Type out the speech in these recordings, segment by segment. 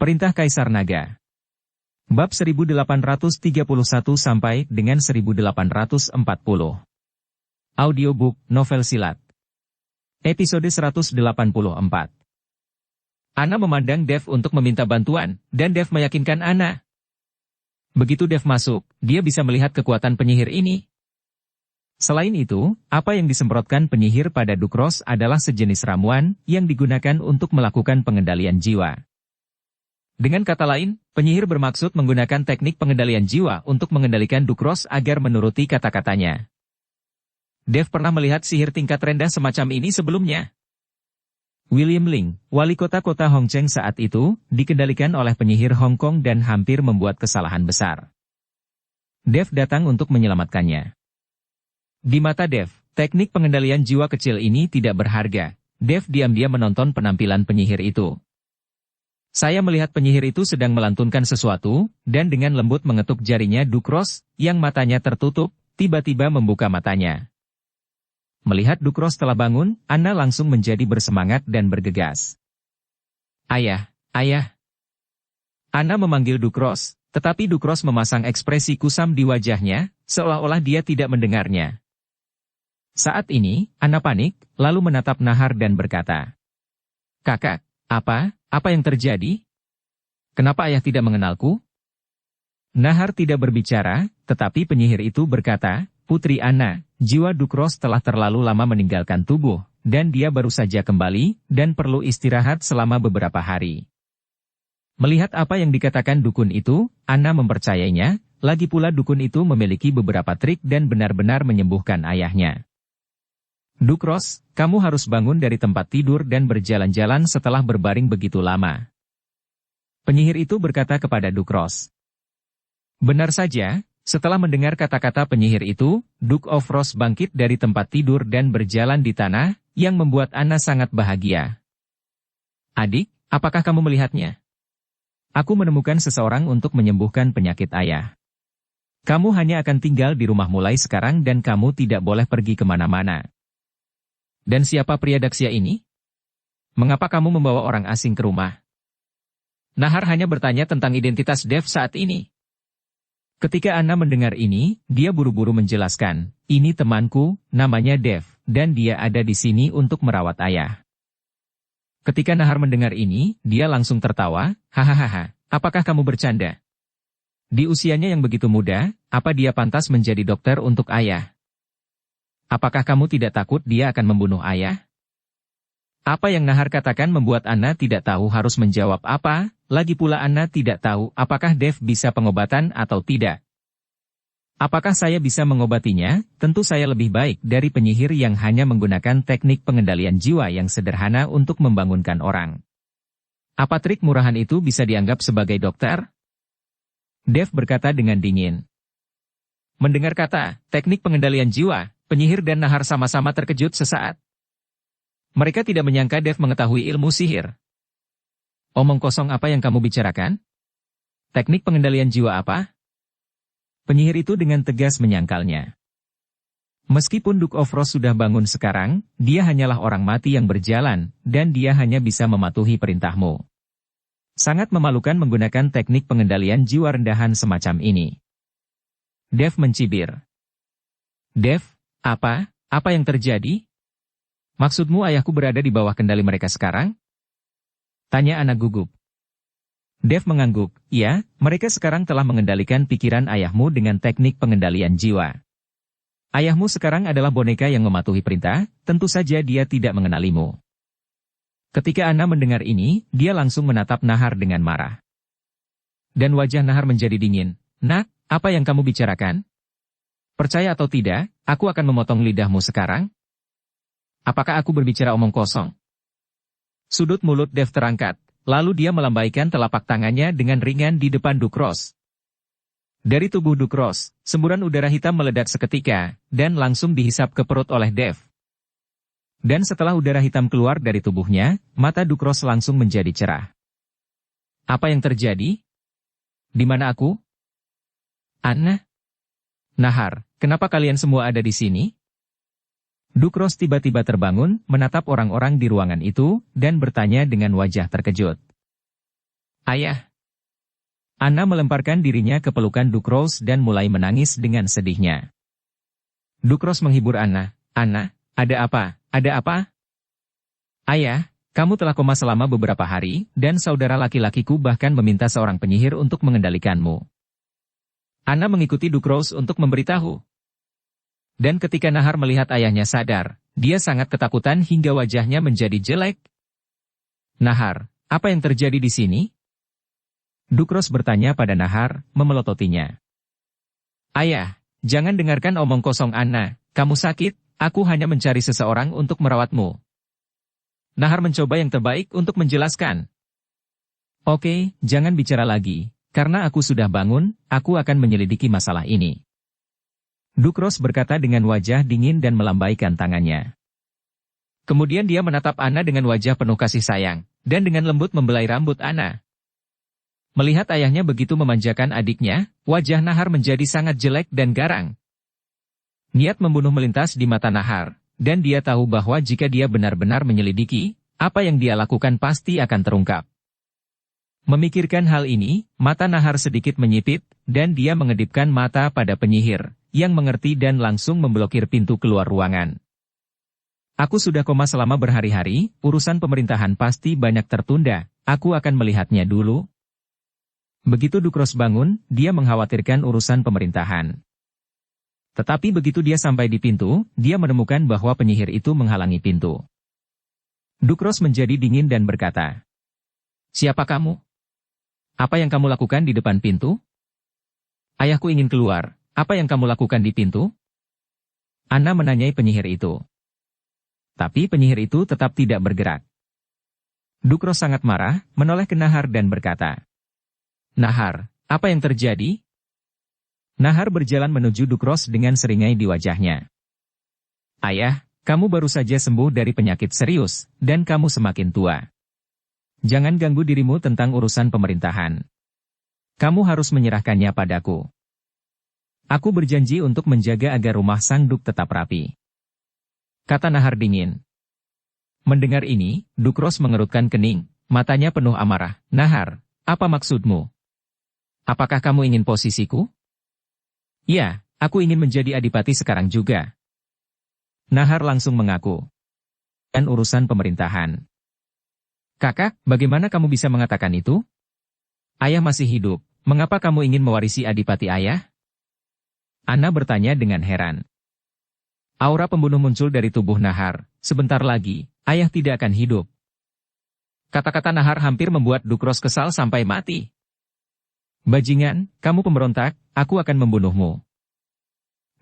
Perintah Kaisar Naga. Bab 1831 sampai dengan 1840. Audiobook Novel Silat. Episode 184. Anna memandang Dev untuk meminta bantuan, dan Dev meyakinkan Anna. Begitu Dev masuk, dia bisa melihat kekuatan penyihir ini. Selain itu, apa yang disemprotkan penyihir pada Ducros adalah sejenis ramuan yang digunakan untuk melakukan pengendalian jiwa. Dengan kata lain, penyihir bermaksud menggunakan teknik pengendalian jiwa untuk mengendalikan Ducros agar menuruti kata-katanya. Dev pernah melihat sihir tingkat rendah semacam ini sebelumnya. William Ling, wali kota Hong Cheng saat itu, dikendalikan oleh penyihir Hong Kong dan hampir membuat kesalahan besar. Dev datang untuk menyelamatkannya. Di mata Dev, teknik pengendalian jiwa kecil ini tidak berharga. Dev diam-diam menonton penampilan penyihir itu. Saya melihat penyihir itu sedang melantunkan sesuatu, dan dengan lembut mengetuk jarinya Ducros, yang matanya tertutup, tiba-tiba membuka matanya. Melihat Ducros telah bangun, Anna langsung menjadi bersemangat dan bergegas. Ayah, ayah. Anna memanggil Ducros, tetapi Ducros memasang ekspresi kusam di wajahnya, seolah-olah dia tidak mendengarnya. Saat ini, Anna panik, lalu menatap Nahar dan berkata, "Kakak, apa yang terjadi? Kenapa ayah tidak mengenalku?" Nahar tidak berbicara, tetapi penyihir itu berkata, "Putri Anna, jiwa Ducros telah terlalu lama meninggalkan tubuh, dan dia baru saja kembali, dan perlu istirahat selama beberapa hari." Melihat apa yang dikatakan dukun itu, Anna mempercayainya, lagi pula dukun itu memiliki beberapa trik dan benar-benar menyembuhkan ayahnya. "Ducros, kamu harus bangun dari tempat tidur dan berjalan-jalan setelah berbaring begitu lama." Penyihir itu berkata kepada Ducros. Benar saja, setelah mendengar kata-kata penyihir itu, Duke of Frost bangkit dari tempat tidur dan berjalan di tanah, yang membuat Anna sangat bahagia. "Adik, apakah kamu melihatnya? Aku menemukan seseorang untuk menyembuhkan penyakit ayah. Kamu hanya akan tinggal di rumah mulai sekarang dan kamu tidak boleh pergi kemana-mana." "Dan siapa pria Daksya ini? Mengapa kamu membawa orang asing ke rumah?" Nahar hanya bertanya tentang identitas Dev saat ini. Ketika Anna mendengar ini, dia buru-buru menjelaskan, "Ini temanku, namanya Dev, dan dia ada di sini untuk merawat ayah." Ketika Nahar mendengar ini, dia langsung tertawa, "Hahaha, apakah kamu bercanda? Di usianya yang begitu muda, apa dia pantas menjadi dokter untuk ayah? Apakah kamu tidak takut dia akan membunuh ayah?" Apa yang Nahar katakan membuat Anna tidak tahu harus menjawab apa, lagi pula Anna tidak tahu apakah Dev bisa pengobatan atau tidak. "Apakah saya bisa mengobatinya? Tentu saya lebih baik dari penyihir yang hanya menggunakan teknik pengendalian jiwa yang sederhana untuk membangunkan orang. Apa trik murahan itu bisa dianggap sebagai dokter?" Dev berkata dengan dingin. Mendengar kata, teknik pengendalian jiwa, penyihir dan Nahar sama-sama terkejut sesaat. Mereka tidak menyangka Dev mengetahui ilmu sihir. "Omong kosong apa yang kamu bicarakan? Teknik pengendalian jiwa apa?" Penyihir itu dengan tegas menyangkalnya. "Meskipun Duke of Frost sudah bangun sekarang, dia hanyalah orang mati yang berjalan, dan dia hanya bisa mematuhi perintahmu. Sangat memalukan menggunakan teknik pengendalian jiwa rendahan semacam ini." Dev mencibir. "Dev, apa yang terjadi? Maksudmu ayahku berada di bawah kendali mereka sekarang?" Tanya Anna gugup. Dev mengangguk, "Ya, mereka sekarang telah mengendalikan pikiran ayahmu dengan teknik pengendalian jiwa. Ayahmu sekarang adalah boneka yang mematuhi perintah, tentu saja dia tidak mengenalimu." Ketika Anna mendengar ini, dia langsung menatap Nahar dengan marah. Dan wajah Nahar menjadi dingin. "Nak, apa yang kamu bicarakan? Percaya atau tidak, aku akan memotong lidahmu sekarang. Apakah aku berbicara omong kosong?" Sudut mulut Dev terangkat, lalu dia melambaikan telapak tangannya dengan ringan di depan Ducros. Dari tubuh Ducros, semburan udara hitam meledak seketika, dan langsung dihisap ke perut oleh Dev. Dan setelah udara hitam keluar dari tubuhnya, mata Ducros langsung menjadi cerah. "Apa yang terjadi? Di mana aku? Anna? Nahar, kenapa kalian semua ada di sini?" Ducros tiba-tiba terbangun, menatap orang-orang di ruangan itu, dan bertanya dengan wajah terkejut. Ayah. Anna melemparkan dirinya ke pelukan Ducrose dan mulai menangis dengan sedihnya. Ducrose menghibur Anna. Anna, ada apa? Ada apa? Ayah, kamu telah koma selama beberapa hari, dan saudara laki-lakiku bahkan meminta seorang penyihir untuk mengendalikanmu. Anna mengikuti Ducrose untuk memberitahu. Dan ketika Nahar melihat ayahnya sadar, dia sangat ketakutan hingga wajahnya menjadi jelek. Nahar, apa yang terjadi di sini? Ducrose bertanya pada Nahar, memelototinya. Ayah, jangan dengarkan omong kosong Anna, kamu sakit, aku hanya mencari seseorang untuk merawatmu. Nahar mencoba yang terbaik untuk menjelaskan. Oke, jangan bicara lagi, karena aku sudah bangun, aku akan menyelidiki masalah ini. Ducrose berkata dengan wajah dingin dan melambaikan tangannya. Kemudian dia menatap Anna dengan wajah penuh kasih sayang, dan dengan lembut membelai rambut Anna. Melihat ayahnya begitu memanjakan adiknya, wajah Nahar menjadi sangat jelek dan garang. Niat membunuh melintas di mata Nahar, dan dia tahu bahwa jika dia benar-benar menyelidiki, apa yang dia lakukan pasti akan terungkap. Memikirkan hal ini, mata Nahar sedikit menyipit, dan dia mengedipkan mata pada penyihir, yang mengerti dan langsung memblokir pintu keluar ruangan. Aku sudah koma selama berhari-hari, urusan pemerintahan pasti banyak tertunda, aku akan melihatnya dulu. Begitu Ducrose bangun, dia mengkhawatirkan urusan pemerintahan. Tetapi begitu dia sampai di pintu, dia menemukan bahwa penyihir itu menghalangi pintu. Ducrose menjadi dingin dan berkata, "Siapa kamu? Apa yang kamu lakukan di depan pintu?" "Ayahku ingin keluar, apa yang kamu lakukan di pintu?" Anna menanyai penyihir itu. Tapi penyihir itu tetap tidak bergerak. Ducrose sangat marah, menoleh ke Nahar dan berkata, "Nahar, apa yang terjadi?" Nahar berjalan menuju Ducrose dengan seringai di wajahnya. "Ayah, kamu baru saja sembuh dari penyakit serius, dan kamu semakin tua. Jangan ganggu dirimu tentang urusan pemerintahan. Kamu harus menyerahkannya padaku. Aku berjanji untuk menjaga agar rumah Sang Duk tetap rapi," kata Nahar dingin. Mendengar ini, Ducrose mengerutkan kening, matanya penuh amarah. "Nahar, apa maksudmu? Apakah kamu ingin posisiku?" "Ya, aku ingin menjadi adipati sekarang juga." Nahar langsung mengaku. "Dan urusan pemerintahan." "Kakak, bagaimana kamu bisa mengatakan itu? Ayah masih hidup, mengapa kamu ingin mewarisi adipati ayah?" Anna bertanya dengan heran. Aura pembunuh muncul dari tubuh Nahar. Sebentar lagi, ayah tidak akan hidup. Kata-kata Nahar hampir membuat Ducrose kesal sampai mati. "Bajingan, kamu pemberontak, aku akan membunuhmu."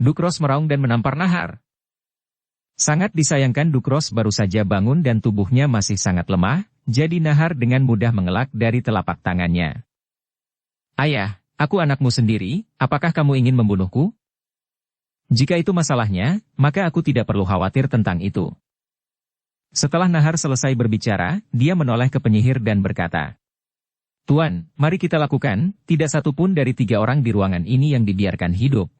Ducrose meraung dan menampar Nahar. Sangat disayangkan Ducrose baru saja bangun dan tubuhnya masih sangat lemah, jadi Nahar dengan mudah mengelak dari telapak tangannya. "Ayah, aku anakmu sendiri, apakah kamu ingin membunuhku? Jika itu masalahnya, maka aku tidak perlu khawatir tentang itu." Setelah Nahar selesai berbicara, dia menoleh ke penyihir dan berkata, "Tuan, mari kita lakukan, tidak satu pun dari 3 orang di ruangan ini yang dibiarkan hidup."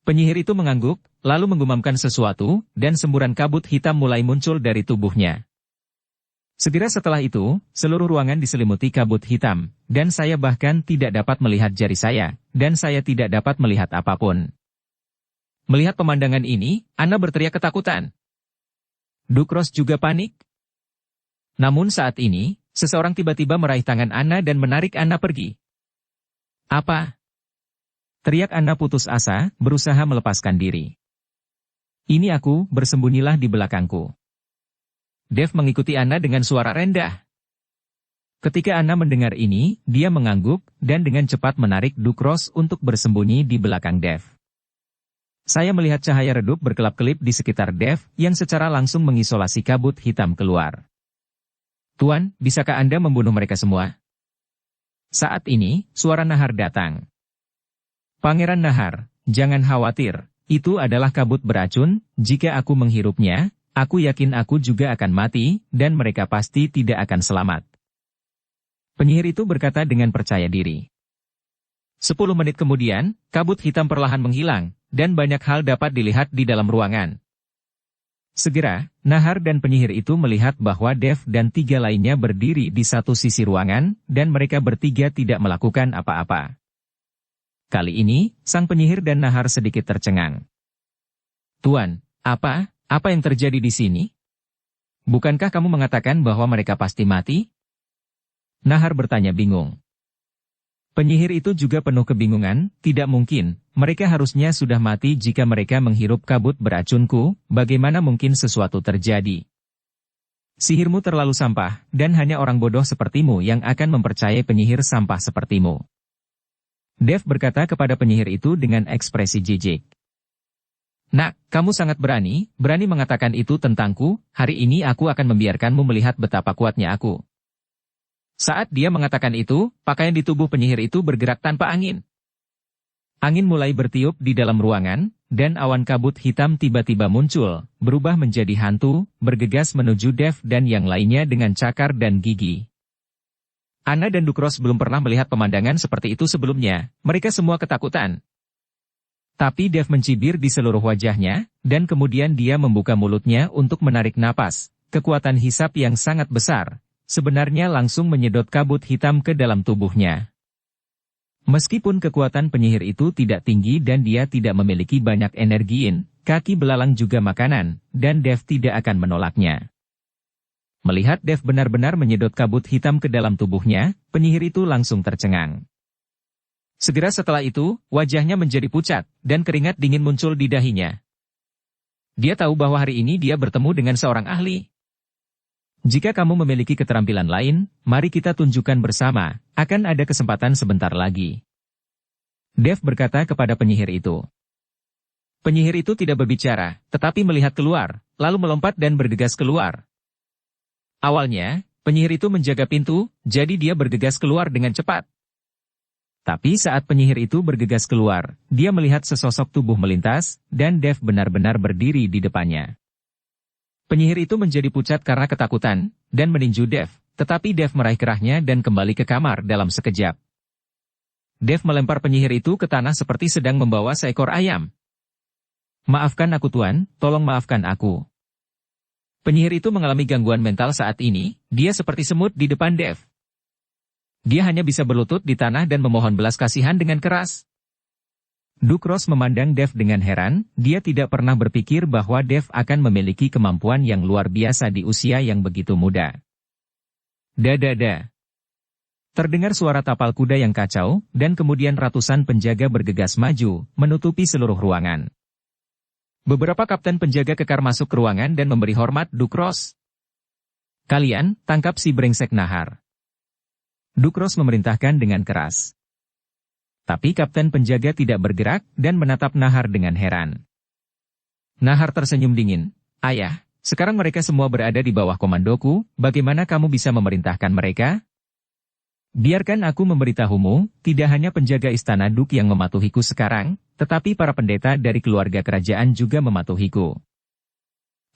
Penyihir itu mengangguk, lalu menggumamkan sesuatu, dan semburan kabut hitam mulai muncul dari tubuhnya. Segera setelah itu, seluruh ruangan diselimuti kabut hitam, dan saya bahkan tidak dapat melihat jari saya, dan saya tidak dapat melihat apapun. Melihat pemandangan ini, Anna berteriak ketakutan. Ducrose juga panik. Namun saat ini, seseorang tiba-tiba meraih tangan Anna dan menarik Anna pergi. "Apa?" teriak Anna putus asa, berusaha melepaskan diri. "Ini aku, bersembunyilah di belakangku." Dev mengikuti Anna dengan suara rendah. Ketika Anna mendengar ini, dia mengangguk, dan dengan cepat menarik Ducrose untuk bersembunyi di belakang Dev. Saya melihat cahaya redup berkelap-kelip di sekitar Dev, yang secara langsung mengisolasi kabut hitam keluar. "Tuan, bisakah Anda membunuh mereka semua?" Saat ini, suara Nahar datang. "Pangeran Nahar, jangan khawatir, itu adalah kabut beracun, jika aku menghirupnya, aku yakin aku juga akan mati, dan mereka pasti tidak akan selamat." Penyihir itu berkata dengan percaya diri. 10 menit kemudian, kabut hitam perlahan menghilang, dan banyak hal dapat dilihat di dalam ruangan. Segera, Nahar dan penyihir itu melihat bahwa Dev dan 3 lainnya berdiri di satu sisi ruangan, dan mereka bertiga tidak melakukan apa-apa. Kali ini, sang penyihir dan Nahar sedikit tercengang. Tuan, apa yang terjadi di sini? Bukankah kamu mengatakan bahwa mereka pasti mati? Nahar bertanya bingung. Penyihir itu juga penuh kebingungan, tidak mungkin, mereka harusnya sudah mati jika mereka menghirup kabut beracunku, bagaimana mungkin sesuatu terjadi? Sihirmu terlalu sampah, dan hanya orang bodoh sepertimu yang akan mempercayai penyihir sampah sepertimu. Dev berkata kepada penyihir itu dengan ekspresi jijik. Nak, kamu sangat berani mengatakan itu tentangku, hari ini aku akan membiarkanmu melihat betapa kuatnya aku. Saat dia mengatakan itu, pakaian di tubuh penyihir itu bergerak tanpa angin. Angin mulai bertiup di dalam ruangan, dan awan kabut hitam tiba-tiba muncul, berubah menjadi hantu, bergegas menuju Dev dan yang lainnya dengan cakar dan gigi. Anna dan Dukros belum pernah melihat pemandangan seperti itu sebelumnya, mereka semua ketakutan. Tapi Dev mencibir di seluruh wajahnya, dan kemudian dia membuka mulutnya untuk menarik napas. Kekuatan hisap yang sangat besar sebenarnya langsung menyedot kabut hitam ke dalam tubuhnya. Meskipun kekuatan penyihir itu tidak tinggi dan dia tidak memiliki banyak energiin, kaki belalang juga makanan, dan Dev tidak akan menolaknya. Melihat Dev benar-benar menyedot kabut hitam ke dalam tubuhnya, penyihir itu langsung tercengang. Segera setelah itu, wajahnya menjadi pucat, dan keringat dingin muncul di dahinya. Dia tahu bahwa hari ini dia bertemu dengan seorang ahli. Jika kamu memiliki keterampilan lain, mari kita tunjukkan bersama, akan ada kesempatan sebentar lagi. Dev berkata kepada penyihir itu. Penyihir itu tidak berbicara, tetapi melihat keluar, lalu melompat dan bergegas keluar. Awalnya, penyihir itu menjaga pintu, jadi dia bergegas keluar dengan cepat. Tapi saat penyihir itu bergegas keluar, dia melihat sesosok tubuh melintas, dan Dev benar-benar berdiri di depannya. Penyihir itu menjadi pucat karena ketakutan, dan meninju Dev, tetapi Dev meraih kerahnya dan kembali ke kamar dalam sekejap. Dev melempar penyihir itu ke tanah seperti sedang membawa seekor ayam. Maafkan aku Tuan, tolong maafkan aku. Penyihir itu mengalami gangguan mental saat ini, dia seperti semut di depan Dev. Dia hanya bisa berlutut di tanah dan memohon belas kasihan dengan keras. Dukros memandang Dev dengan heran, dia tidak pernah berpikir bahwa Dev akan memiliki kemampuan yang luar biasa di usia yang begitu muda. Dadada. Terdengar suara tapal kuda yang kacau, dan kemudian ratusan penjaga bergegas maju, menutupi seluruh ruangan. Beberapa kapten penjaga kekar masuk ke ruangan dan memberi hormat Dukros. Kalian, tangkap si brengsek Nahar. Dukros memerintahkan dengan keras. Tapi kapten penjaga tidak bergerak dan menatap Nahar dengan heran. Nahar tersenyum dingin. Ayah, sekarang mereka semua berada di bawah komandoku, bagaimana kamu bisa memerintahkan mereka? Biarkan aku memberitahumu, tidak hanya penjaga istana Duk yang mematuhiku sekarang, tetapi para pendeta dari keluarga kerajaan juga mematuhiku.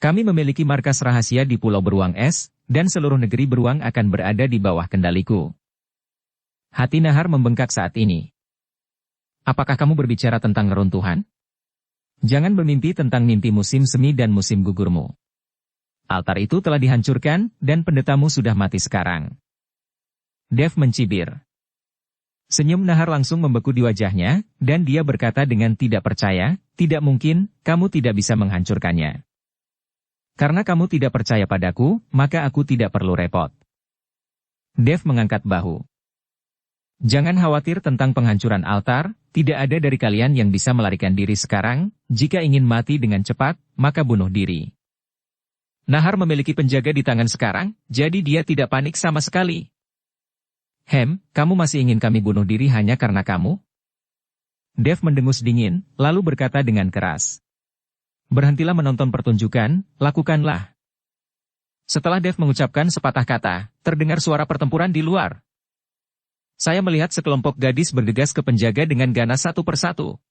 Kami memiliki markas rahasia di Pulau Beruang Es, dan seluruh negeri beruang akan berada di bawah kendaliku. Hati Nahar membengkak saat ini. Apakah kamu berbicara tentang neruntuhan? Jangan bermimpi tentang mimpi musim semi dan musim gugurmu. Altar itu telah dihancurkan, dan pendetamu sudah mati sekarang. Dev mencibir. Senyum Nahar langsung membeku di wajahnya, dan dia berkata dengan tidak percaya, tidak mungkin, kamu tidak bisa menghancurkannya. Karena kamu tidak percaya padaku, maka aku tidak perlu repot. Dev mengangkat bahu. Jangan khawatir tentang penghancuran altar, tidak ada dari kalian yang bisa melarikan diri sekarang, jika ingin mati dengan cepat, maka bunuh diri. Nahar memiliki penjaga di tangan sekarang, jadi dia tidak panik sama sekali. Kamu masih ingin kami bunuh diri hanya karena kamu? Dev mendengus dingin, lalu berkata dengan keras. Berhentilah menonton pertunjukan, lakukanlah. Setelah Dev mengucapkan sepatah kata, terdengar suara pertempuran di luar. Saya melihat sekelompok gadis bergegas ke penjaga dengan ganas satu persatu.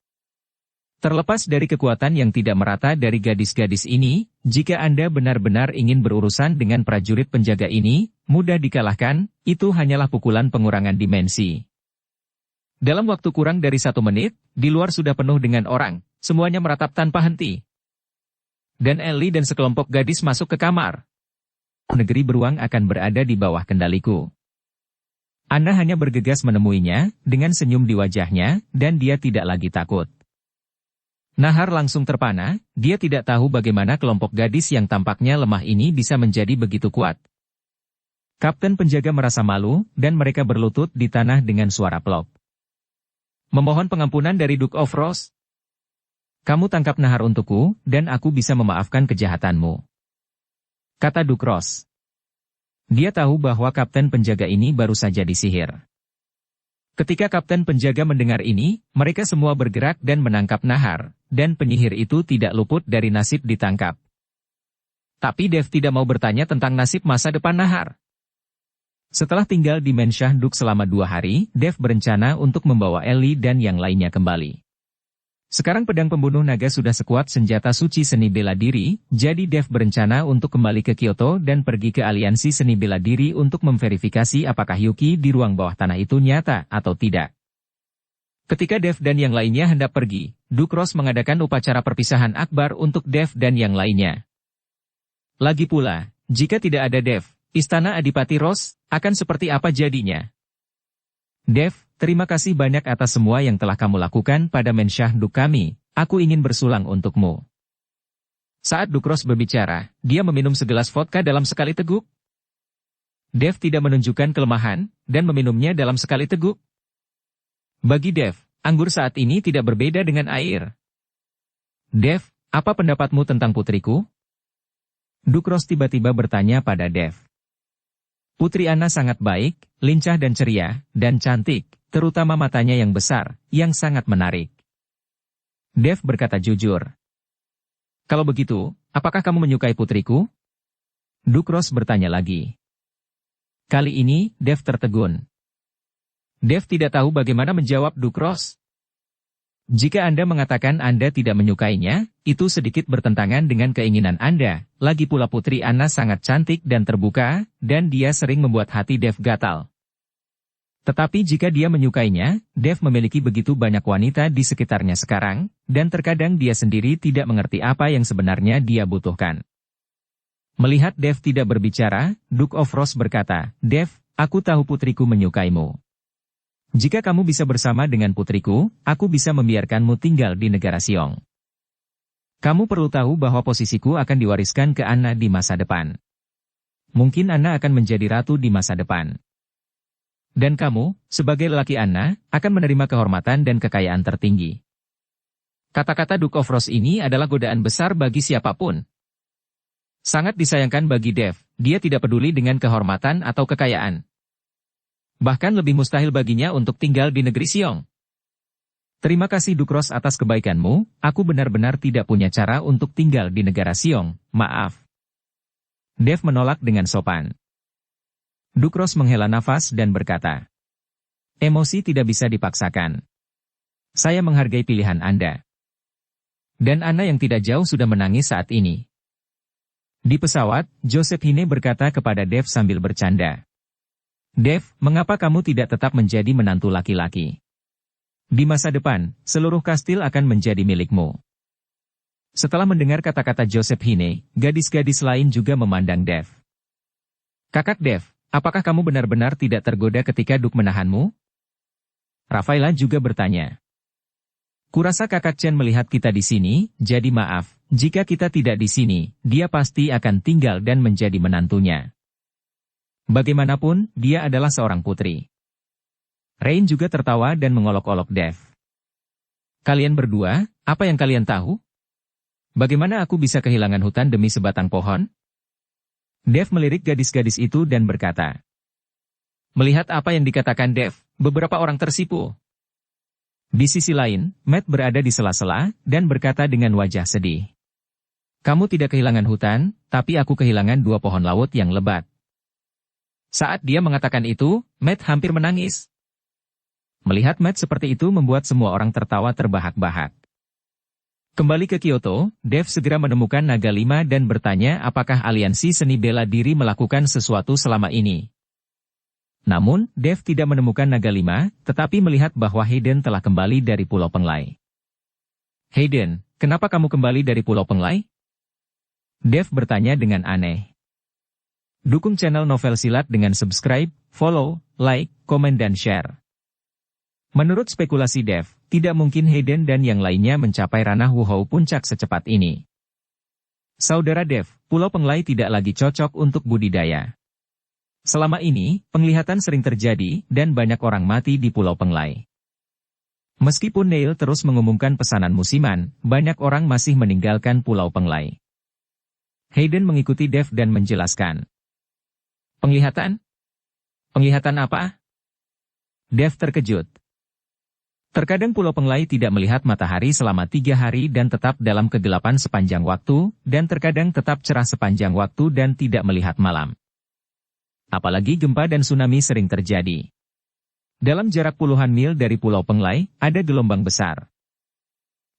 Terlepas dari kekuatan yang tidak merata dari gadis-gadis ini, jika Anda benar-benar ingin berurusan dengan prajurit penjaga ini, mudah dikalahkan, itu hanyalah pukulan pengurangan dimensi. Dalam waktu kurang dari 1 menit, di luar sudah penuh dengan orang, semuanya meratap tanpa henti. Dan Ellie dan sekelompok gadis masuk ke kamar. Negeri beruang akan berada di bawah kendaliku. Anna hanya bergegas menemuinya, dengan senyum di wajahnya, dan dia tidak lagi takut. Nahar langsung terpana, dia tidak tahu bagaimana kelompok gadis yang tampaknya lemah ini bisa menjadi begitu kuat. Kapten penjaga merasa malu, dan mereka berlutut di tanah dengan suara plop. Memohon pengampunan dari Duke of Rose. Kamu tangkap Nahar untukku, dan aku bisa memaafkan kejahatanmu. Kata Duke Rose. Dia tahu bahwa kapten penjaga ini baru saja disihir. Ketika kapten penjaga mendengar ini, mereka semua bergerak dan menangkap Nahar, dan penyihir itu tidak luput dari nasib ditangkap. Tapi Dev tidak mau bertanya tentang nasib masa depan Nahar. Setelah tinggal di Mensyah Duk selama 2 hari, Dev berencana untuk membawa Ellie dan yang lainnya kembali. Sekarang pedang pembunuh naga sudah sekuat senjata suci seni bela diri, jadi Dev berencana untuk kembali ke Kyoto dan pergi ke aliansi seni bela diri untuk memverifikasi apakah Yuki di ruang bawah tanah itu nyata atau tidak. Ketika Dev dan yang lainnya hendak pergi, Duke Rose mengadakan upacara perpisahan akbar untuk Dev dan yang lainnya. Lagi pula, jika tidak ada Dev, Istana Adipati Rose akan seperti apa jadinya? Dev, terima kasih banyak atas semua yang telah kamu lakukan pada Mensyah Duk kami, aku ingin bersulang untukmu. Saat Duke Rose berbicara, dia meminum segelas vodka dalam sekali teguk. Dev tidak menunjukkan kelemahan, dan meminumnya dalam sekali teguk. Bagi Dev, anggur saat ini tidak berbeda dengan air. Dev, apa pendapatmu tentang putriku? Duke Rose tiba-tiba bertanya pada Dev. Putri Anna sangat baik, lincah dan ceria, dan cantik, terutama matanya yang besar, yang sangat menarik. Dev berkata jujur. Kalau begitu, apakah kamu menyukai putriku? Duke Rose bertanya lagi. Kali ini, Dev tertegun. Dev tidak tahu bagaimana menjawab Duke Rose. Jika Anda mengatakan Anda tidak menyukainya, itu sedikit bertentangan dengan keinginan Anda. Lagi pula putri Anna sangat cantik dan terbuka, dan dia sering membuat hati Dev gatal. Tetapi jika dia menyukainya, Dev memiliki begitu banyak wanita di sekitarnya sekarang, dan terkadang dia sendiri tidak mengerti apa yang sebenarnya dia butuhkan. Melihat Dev tidak berbicara, Duke of Rose berkata, Dev, aku tahu putriku menyukaimu. Jika kamu bisa bersama dengan putriku, aku bisa membiarkanmu tinggal di negara Siong. Kamu perlu tahu bahwa posisiku akan diwariskan ke Anna di masa depan. Mungkin Anna akan menjadi ratu di masa depan. Dan kamu, sebagai lelaki Anna, akan menerima kehormatan dan kekayaan tertinggi. Kata-kata Duke of Rose ini adalah godaan besar bagi siapapun. Sangat disayangkan bagi Dev, dia tidak peduli dengan kehormatan atau kekayaan. Bahkan lebih mustahil baginya untuk tinggal di negeri Siong. Terima kasih Duke Rose atas kebaikanmu, aku benar-benar tidak punya cara untuk tinggal di negara Siong, maaf. Dev menolak dengan sopan. Duke Rose menghela nafas dan berkata, emosi tidak bisa dipaksakan. Saya menghargai pilihan Anda. Dan Anna yang tidak jauh sudah menangis saat ini. Di pesawat, Joseph Hine berkata kepada Dev sambil bercanda. Dev, mengapa kamu tidak tetap menjadi menantu laki-laki? Di masa depan, seluruh kastil akan menjadi milikmu. Setelah mendengar kata-kata Joseph Hine, gadis-gadis lain juga memandang Dev. Kakak Dev, apakah kamu benar-benar tidak tergoda ketika Duke menahanmu? Rafaela juga bertanya. Kurasa kakak Chen melihat kita di sini, jadi maaf, jika kita tidak di sini, dia pasti akan tinggal dan menjadi menantunya. Bagaimanapun, dia adalah seorang putri. Rain juga tertawa dan mengolok-olok Dev. Kalian berdua, apa yang kalian tahu? Bagaimana aku bisa kehilangan hutan demi sebatang pohon? Dev melirik gadis-gadis itu dan berkata. Melihat apa yang dikatakan Dev, beberapa orang tersipu. Di sisi lain, Matt berada di sela-sela, dan berkata dengan wajah sedih. Kamu tidak kehilangan hutan, tapi aku kehilangan 2 pohon laut yang lebat. Saat dia mengatakan itu, Matt hampir menangis. Melihat Matt seperti itu membuat semua orang tertawa terbahak-bahak. Kembali ke Kyoto, Dev segera menemukan Naga 5 dan bertanya apakah aliansi seni bela diri melakukan sesuatu selama ini. Namun, Dev tidak menemukan Naga 5, tetapi melihat bahwa Hayden telah kembali dari Pulau Penglai. Hayden, kenapa kamu kembali dari Pulau Penglai? Dev bertanya dengan aneh. Dukung channel Novel Silat dengan subscribe, follow, like, komen dan share. Menurut spekulasi Dev, tidak mungkin Hayden dan yang lainnya mencapai ranah Wuhou Puncak secepat ini. Saudara Dev, Pulau Penglai tidak lagi cocok untuk budidaya. Selama ini, penglihatan sering terjadi dan banyak orang mati di Pulau Penglai. Meskipun Neil terus mengumumkan pesanan musiman, banyak orang masih meninggalkan Pulau Penglai. Hayden mengikuti Dev dan menjelaskan. Penglihatan? Penglihatan apa? Dev terkejut. Terkadang Pulau Penglai tidak melihat matahari selama 3 hari dan tetap dalam kegelapan sepanjang waktu, dan terkadang tetap cerah sepanjang waktu dan tidak melihat malam. Apalagi gempa dan tsunami sering terjadi. Dalam jarak puluhan mil dari Pulau Penglai, ada gelombang besar.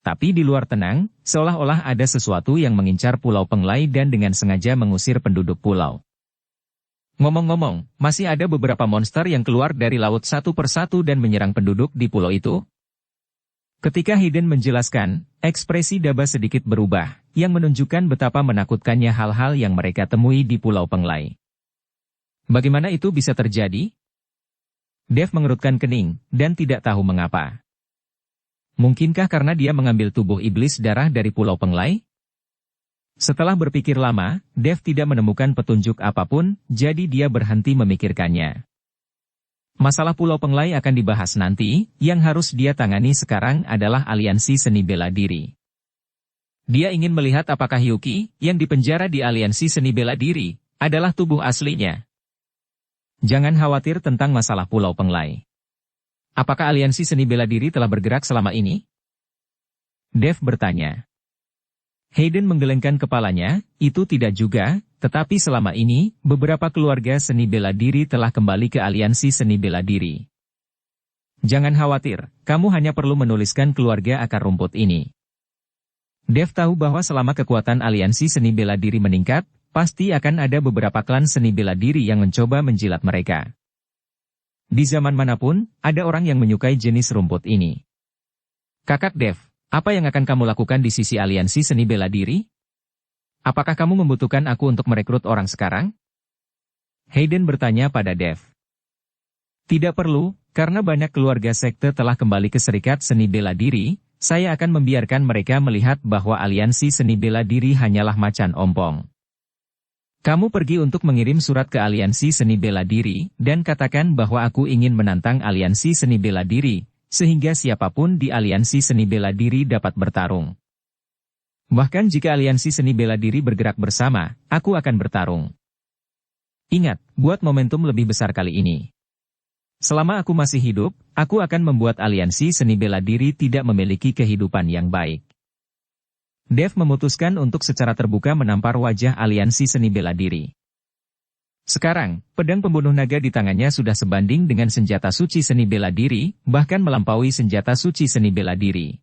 Tapi di luar tenang, seolah-olah ada sesuatu yang mengincar Pulau Penglai dan dengan sengaja mengusir penduduk pulau. Ngomong-ngomong, masih ada beberapa monster yang keluar dari laut satu persatu dan menyerang penduduk di pulau itu? Ketika Hayden menjelaskan, ekspresi Daba sedikit berubah, yang menunjukkan betapa menakutkannya hal-hal yang mereka temui di Pulau Penglai. Bagaimana itu bisa terjadi? Dev mengerutkan kening, dan tidak tahu mengapa. Mungkinkah karena dia mengambil tubuh iblis darah dari Pulau Penglai? Setelah berpikir lama, Dev tidak menemukan petunjuk apapun, jadi dia berhenti memikirkannya. Masalah Pulau Penglai akan dibahas nanti, yang harus dia tangani sekarang adalah aliansi seni bela diri. Dia ingin melihat apakah Hyuki, yang dipenjara di aliansi seni bela diri, adalah tubuh aslinya. Jangan khawatir tentang masalah Pulau Penglai. Apakah aliansi seni bela diri telah bergerak selama ini? Dev bertanya. Hayden menggelengkan kepalanya, itu tidak juga, tetapi selama ini, beberapa keluarga seni bela diri telah kembali ke aliansi seni bela diri. Jangan khawatir, kamu hanya perlu menuliskan keluarga akar rumput ini. Dev tahu bahwa selama kekuatan aliansi seni bela diri meningkat, pasti akan ada beberapa klan seni bela diri yang mencoba menjilat mereka. Di zaman manapun, ada orang yang menyukai jenis rumput ini. Kakak Dev, apa yang akan kamu lakukan di sisi aliansi seni bela diri? Apakah kamu membutuhkan aku untuk merekrut orang sekarang? Hayden bertanya pada Dev. Tidak perlu, karena banyak keluarga sekte telah kembali ke serikat seni bela diri, saya akan membiarkan mereka melihat bahwa aliansi seni bela diri hanyalah macan ompong. Kamu pergi untuk mengirim surat ke aliansi seni bela diri, dan katakan bahwa aku ingin menantang aliansi seni bela diri, sehingga siapapun di aliansi seni bela diri dapat bertarung. Bahkan jika aliansi seni bela diri bergerak bersama, aku akan bertarung. Ingat, buat momentum lebih besar kali ini. Selama aku masih hidup, aku akan membuat aliansi seni bela diri tidak memiliki kehidupan yang baik. Dev memutuskan untuk secara terbuka menampar wajah aliansi seni bela diri. Sekarang, pedang pembunuh naga di tangannya sudah sebanding dengan senjata suci seni bela diri, bahkan melampaui senjata suci seni bela diri.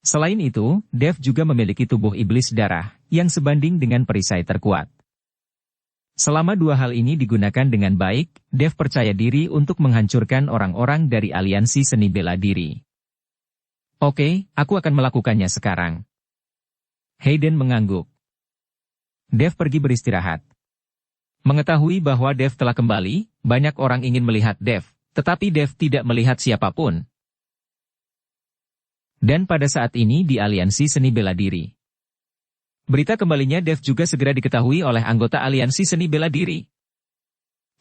Selain itu, Dev juga memiliki tubuh iblis darah, yang sebanding dengan perisai terkuat. Selama dua hal ini digunakan dengan baik, Dev percaya diri untuk menghancurkan orang-orang dari aliansi seni bela diri. Oke, aku akan melakukannya sekarang. Hayden mengangguk. Dev pergi beristirahat. Mengetahui bahwa Dev telah kembali, banyak orang ingin melihat Dev, tetapi Dev tidak melihat siapapun. Dan pada saat ini di aliansi seni bela diri. Berita kembalinya Dev juga segera diketahui oleh anggota aliansi seni bela diri.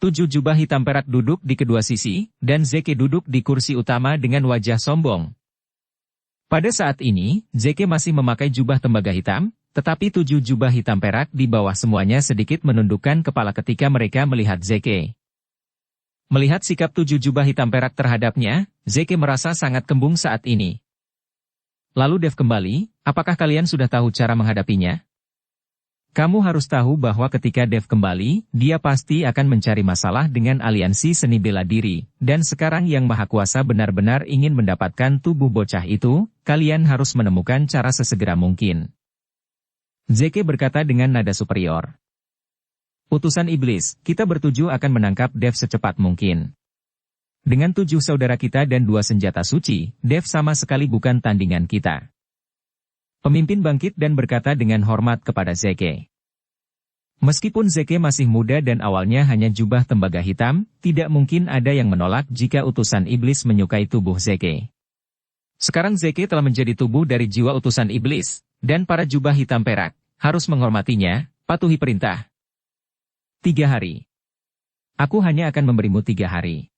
7 jubah hitam perak duduk di kedua sisi, dan Zeke duduk di kursi utama dengan wajah sombong. Pada saat ini, Zeke masih memakai jubah tembaga hitam, tetapi 7 jubah hitam perak di bawah semuanya sedikit menundukkan kepala ketika mereka melihat Zeke. Melihat sikap 7 jubah hitam perak terhadapnya, Zeke merasa sangat kembung saat ini. Lalu Dev kembali, apakah kalian sudah tahu cara menghadapinya? Kamu harus tahu bahwa ketika Dev kembali, dia pasti akan mencari masalah dengan aliansi seni bela diri, dan sekarang yang Maha Kuasa benar-benar ingin mendapatkan tubuh bocah itu, kalian harus menemukan cara sesegera mungkin. Zeke berkata dengan nada superior. Utusan iblis, kita bertuju akan menangkap Dev secepat mungkin. Dengan 7 saudara kita dan 2 senjata suci, Dev sama sekali bukan tandingan kita. Pemimpin bangkit dan berkata dengan hormat kepada Zeke. Meskipun Zeke masih muda dan awalnya hanya jubah tembaga hitam, tidak mungkin ada yang menolak jika utusan iblis menyukai tubuh Zeke. Sekarang Zeke telah menjadi tubuh dari jiwa utusan iblis, dan para jubah hitam perak harus menghormatinya, patuhi perintah. 3 hari. Aku hanya akan memberimu 3 hari.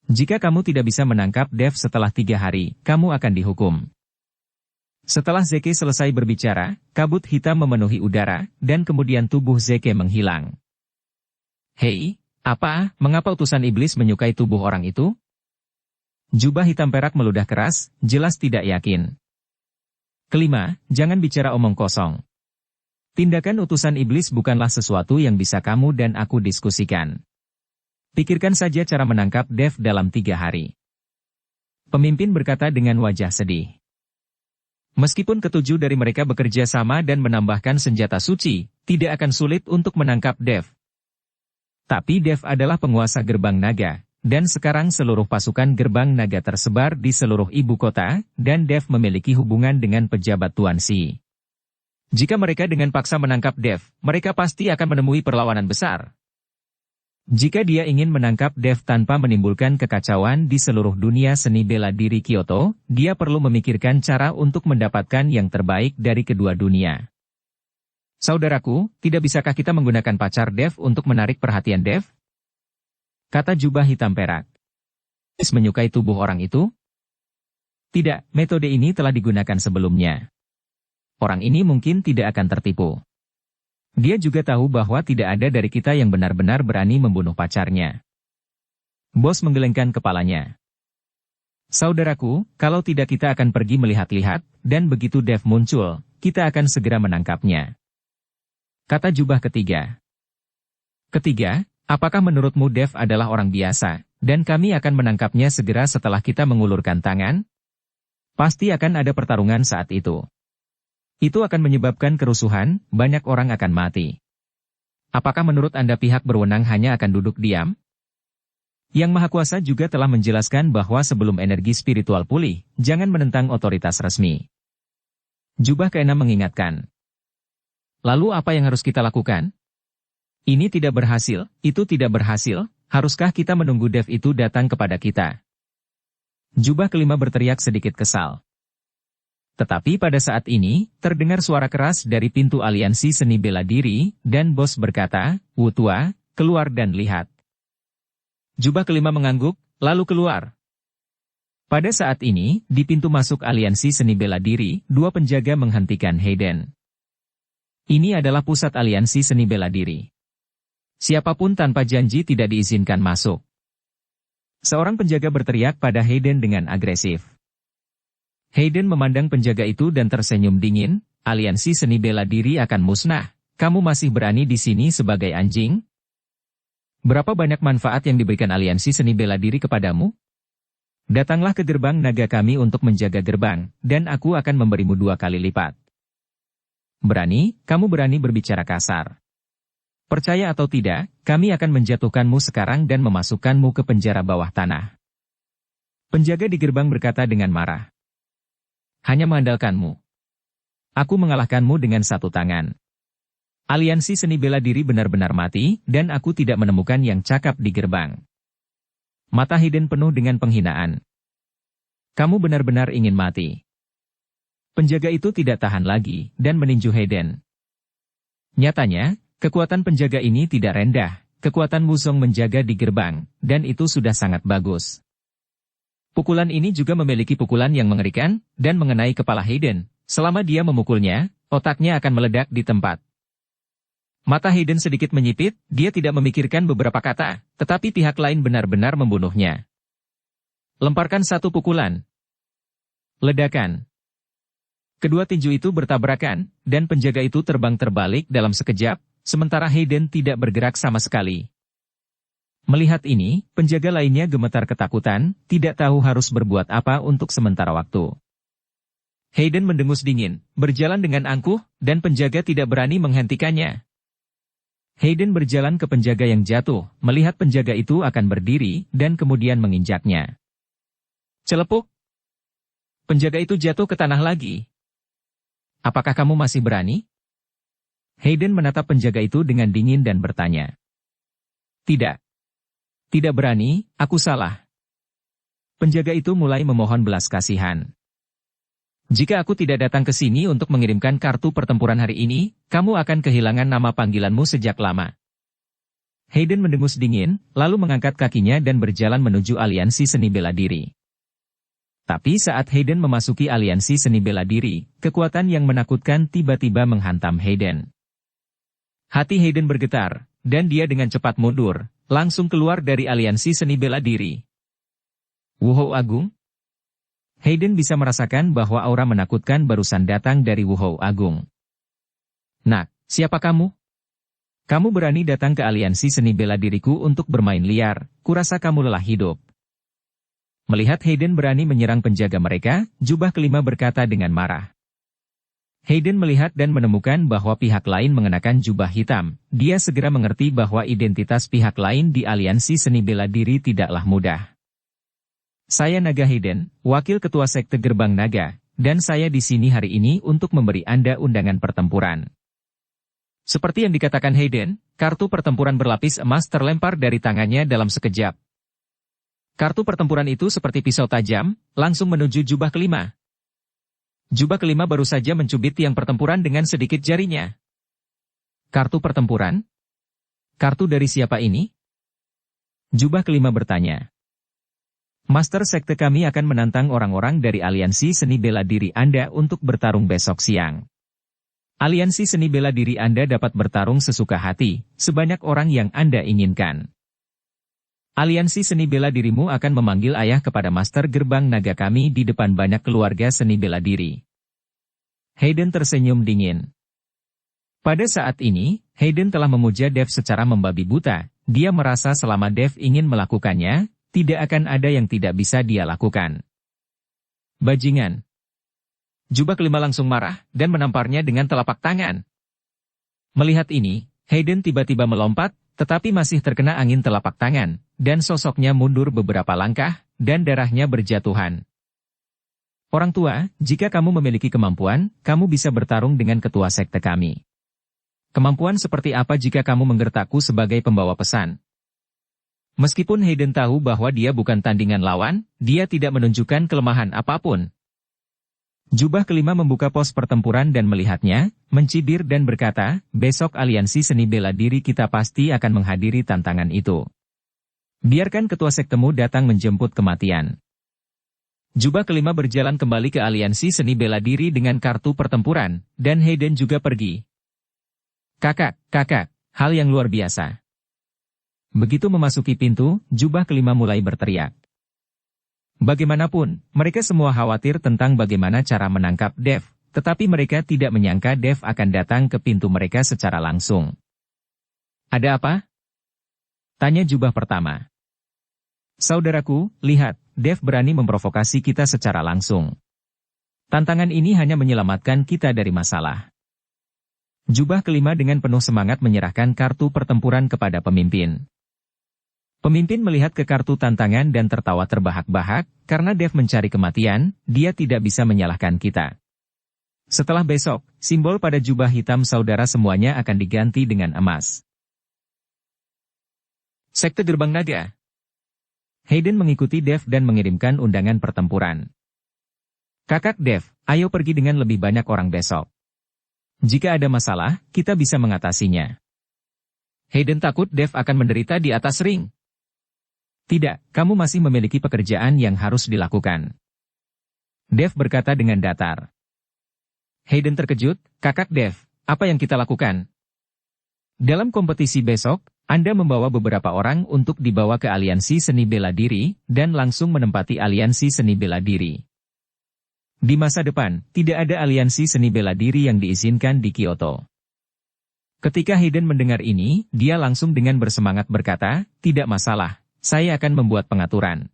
Jika kamu tidak bisa menangkap Dev setelah 3 hari, kamu akan dihukum. Setelah Zeke selesai berbicara, kabut hitam memenuhi udara, dan kemudian tubuh Zeke menghilang. Hei, apa? Mengapa utusan iblis menyukai tubuh orang itu? Jubah hitam perak meludah keras, jelas tidak yakin. Kelima, jangan bicara omong kosong. Tindakan utusan iblis bukanlah sesuatu yang bisa kamu dan aku diskusikan. Pikirkan saja cara menangkap Dev dalam 3 hari. Pemimpin berkata dengan wajah sedih. Meskipun ketujuh dari mereka bekerja sama dan menambahkan senjata suci, tidak akan sulit untuk menangkap Dev. Tapi Dev adalah penguasa gerbang naga, dan sekarang seluruh pasukan gerbang naga tersebar di seluruh ibu kota, dan Dev memiliki hubungan dengan pejabat Tuan Si. Jika mereka dengan paksa menangkap Dev, mereka pasti akan menemui perlawanan besar. Jika dia ingin menangkap Dev tanpa menimbulkan kekacauan di seluruh dunia seni bela diri Kyoto, dia perlu memikirkan cara untuk mendapatkan yang terbaik dari kedua dunia. Saudaraku, tidak bisakah kita menggunakan pacar Dev untuk menarik perhatian Dev? Kata jubah hitam perak. Menyukai tubuh orang itu? Tidak, metode ini telah digunakan sebelumnya. Orang ini mungkin tidak akan tertipu. Dia juga tahu bahwa tidak ada dari kita yang benar-benar berani membunuh pacarnya. Bos menggelengkan kepalanya. Saudaraku, kalau tidak kita akan pergi melihat-lihat, dan begitu Dev muncul, kita akan segera menangkapnya. Kata jubah ketiga. Ketiga, apakah menurutmu Dev adalah orang biasa, dan kami akan menangkapnya segera setelah kita mengulurkan tangan? Pasti akan ada pertarungan saat itu. Itu akan menyebabkan kerusuhan, banyak orang akan mati. Apakah menurut Anda pihak berwenang hanya akan duduk diam? Yang Maha Kuasa juga telah menjelaskan bahwa sebelum energi spiritual pulih, jangan menentang otoritas resmi. Jubah keenam mengingatkan. Lalu apa yang harus kita lakukan? Ini tidak berhasil, itu tidak berhasil, haruskah kita menunggu Dev itu datang kepada kita? Jubah kelima berteriak sedikit kesal. Tetapi pada saat ini, terdengar suara keras dari pintu aliansi seni bela diri, dan bos berkata, "Wu Tua, keluar dan lihat." Jubah kelima mengangguk, lalu keluar. Pada saat ini, di pintu masuk aliansi seni bela diri, 2 penjaga menghentikan Hayden. Ini adalah pusat aliansi seni bela diri. Siapapun tanpa janji tidak diizinkan masuk. Seorang penjaga berteriak pada Hayden dengan agresif. Hayden memandang penjaga itu dan tersenyum dingin, aliansi seni bela diri akan musnah. Kamu masih berani di sini sebagai anjing? Berapa banyak manfaat yang diberikan aliansi seni bela diri kepadamu? Datanglah ke gerbang naga kami untuk menjaga gerbang, dan aku akan memberimu 2 kali lipat. Berani, kamu berani berbicara kasar. Percaya atau tidak, kami akan menjatuhkanmu sekarang dan memasukkanmu ke penjara bawah tanah. Penjaga di gerbang berkata dengan marah. Hanya mengandalkanmu. Aku mengalahkanmu dengan 1 tangan. Aliansi seni bela diri benar-benar mati, dan aku tidak menemukan yang cakap di gerbang. Mata Hayden penuh dengan penghinaan. Kamu benar-benar ingin mati. Penjaga itu tidak tahan lagi, dan meninju Hayden. Nyatanya, kekuatan penjaga ini tidak rendah, kekuatan Wuzong menjaga di gerbang, dan itu sudah sangat bagus. Pukulan ini juga memiliki pukulan yang mengerikan, dan mengenai kepala Hayden. Selama dia memukulnya, otaknya akan meledak di tempat. Mata Hayden sedikit menyipit, dia tidak memikirkan beberapa kata, tetapi pihak lain benar-benar membunuhnya. Lemparkan 1 pukulan. Ledakan. Kedua tinju itu bertabrakan, dan penjaga itu terbang terbalik dalam sekejap, sementara Hayden tidak bergerak sama sekali. Melihat ini, penjaga lainnya gemetar ketakutan, tidak tahu harus berbuat apa untuk sementara waktu. Hayden mendengus dingin, berjalan dengan angkuh, dan penjaga tidak berani menghentikannya. Hayden berjalan ke penjaga yang jatuh, melihat penjaga itu akan berdiri, dan kemudian menginjaknya. Celepuk! Penjaga itu jatuh ke tanah lagi. apakah kamu masih berani? Hayden menatap penjaga itu dengan dingin dan bertanya. Tidak. Tidak berani, aku salah. Penjaga itu mulai memohon belas kasihan. Jika aku tidak datang ke sini untuk mengirimkan kartu pertempuran hari ini, kamu akan kehilangan nama panggilanmu sejak lama. Hayden mendengus dingin, lalu mengangkat kakinya dan berjalan menuju aliansi seni bela diri. Tapi saat Hayden memasuki aliansi seni bela diri, kekuatan yang menakutkan tiba-tiba menghantam Hayden. Hati Hayden bergetar, dan dia dengan cepat mundur, langsung keluar dari aliansi seni bela diri. Wuhou Agung? Hayden bisa merasakan bahwa aura menakutkan barusan datang dari Wuhou Agung. Nak, siapa kamu? Kamu berani datang ke aliansi seni bela diriku untuk bermain liar, kurasa kamu lelah hidup. Melihat Hayden berani menyerang penjaga mereka, jubah kelima berkata dengan marah. Hayden melihat dan menemukan bahwa pihak lain mengenakan jubah hitam. Dia segera mengerti bahwa identitas pihak lain di aliansi seni bela diri tidaklah mudah. Saya Naga Hayden, Wakil Ketua Sekte Gerbang Naga, dan saya di sini hari ini untuk memberi Anda undangan pertempuran. Seperti yang dikatakan Hayden, kartu pertempuran berlapis emas terlempar dari tangannya dalam sekejap. Kartu pertempuran itu seperti pisau tajam, langsung menuju jubah kelima. Jubah kelima baru saja mencubit tiang pertempuran dengan sedikit jarinya. Kartu pertempuran? Kartu dari siapa ini? Jubah kelima bertanya. Master Sekte kami akan menantang orang-orang dari aliansi seni bela diri Anda untuk bertarung besok siang. Aliansi seni bela diri Anda dapat bertarung sesuka hati, sebanyak orang yang Anda inginkan. Aliansi seni bela dirimu akan memanggil ayah kepada Master Gerbang Naga kami di depan banyak keluarga seni bela diri. Hayden tersenyum dingin. Pada saat ini, Hayden telah memuja Dev secara membabi buta. Dia merasa selama Dev ingin melakukannya, tidak akan ada yang tidak bisa dia lakukan. Bajingan. Jubah kelima langsung marah dan menamparnya dengan telapak tangan. Melihat ini, Hayden tiba-tiba melompat, tetapi masih terkena angin telapak tangan, dan sosoknya mundur beberapa langkah, dan darahnya berjatuhan. Orang tua, jika kamu memiliki kemampuan, kamu bisa bertarung dengan ketua sekte kami. Kemampuan seperti apa jika kamu menggertakku sebagai pembawa pesan? Meskipun Hayden tahu bahwa dia bukan tandingan lawan, dia tidak menunjukkan kelemahan apapun. Jubah kelima membuka pos pertempuran dan melihatnya, mencibir dan berkata, besok aliansi seni bela diri kita pasti akan menghadiri tantangan itu. Biarkan ketua sektemu datang menjemput kematian. Jubah kelima berjalan kembali ke aliansi seni bela diri dengan kartu pertempuran, dan Hayden juga pergi. Kakak, hal yang luar biasa. Begitu memasuki pintu, jubah kelima mulai berteriak. Bagaimanapun, mereka semua khawatir tentang bagaimana cara menangkap Dev, tetapi mereka tidak menyangka Dev akan datang ke pintu mereka secara langsung. Ada apa? Tanya jubah pertama. Saudaraku, lihat, Dev berani memprovokasi kita secara langsung. Tantangan ini hanya menyelamatkan kita dari masalah. Jubah kelima dengan penuh semangat menyerahkan kartu pertempuran kepada pemimpin. Pemimpin melihat ke kartu tantangan dan tertawa terbahak-bahak, karena Dev mencari kematian, dia tidak bisa menyalahkan kita. Setelah besok, simbol pada jubah hitam saudara semuanya akan diganti dengan emas. Sekte Gerbang Naga. Hayden mengikuti Dev dan mengirimkan undangan pertempuran. Kakak Dev, ayo pergi dengan lebih banyak orang besok. Jika ada masalah, kita bisa mengatasinya. Hayden takut Dev akan menderita di atas ring. Tidak, kamu masih memiliki pekerjaan yang harus dilakukan. Dev berkata dengan datar. Hayden terkejut, kakak Dev, apa yang kita lakukan? Dalam kompetisi besok, Anda membawa beberapa orang untuk dibawa ke aliansi seni bela diri, dan langsung menempati aliansi seni bela diri. Di masa depan, tidak ada aliansi seni bela diri yang diizinkan di Kyoto. Ketika Hayden mendengar ini, dia langsung dengan bersemangat berkata, tidak masalah. Saya akan membuat pengaturan.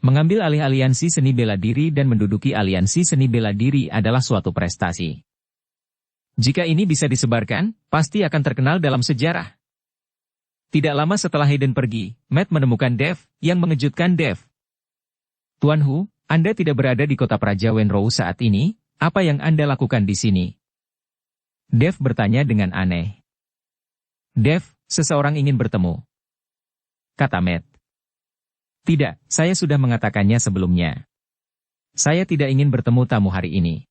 Mengambil alih aliansi seni bela diri dan menduduki aliansi seni bela diri adalah suatu prestasi. Jika ini bisa disebarkan, pasti akan terkenal dalam sejarah. Tidak lama setelah Hayden pergi, Matt menemukan Dev, yang mengejutkan Dev. Tuan Hu, Anda tidak berada di kota Praja Wenrou saat ini, apa yang Anda lakukan di sini? Dev bertanya dengan aneh. Dev, seseorang ingin bertemu, kata Matt. Tidak, saya sudah mengatakannya sebelumnya. Saya tidak ingin bertemu tamu hari ini.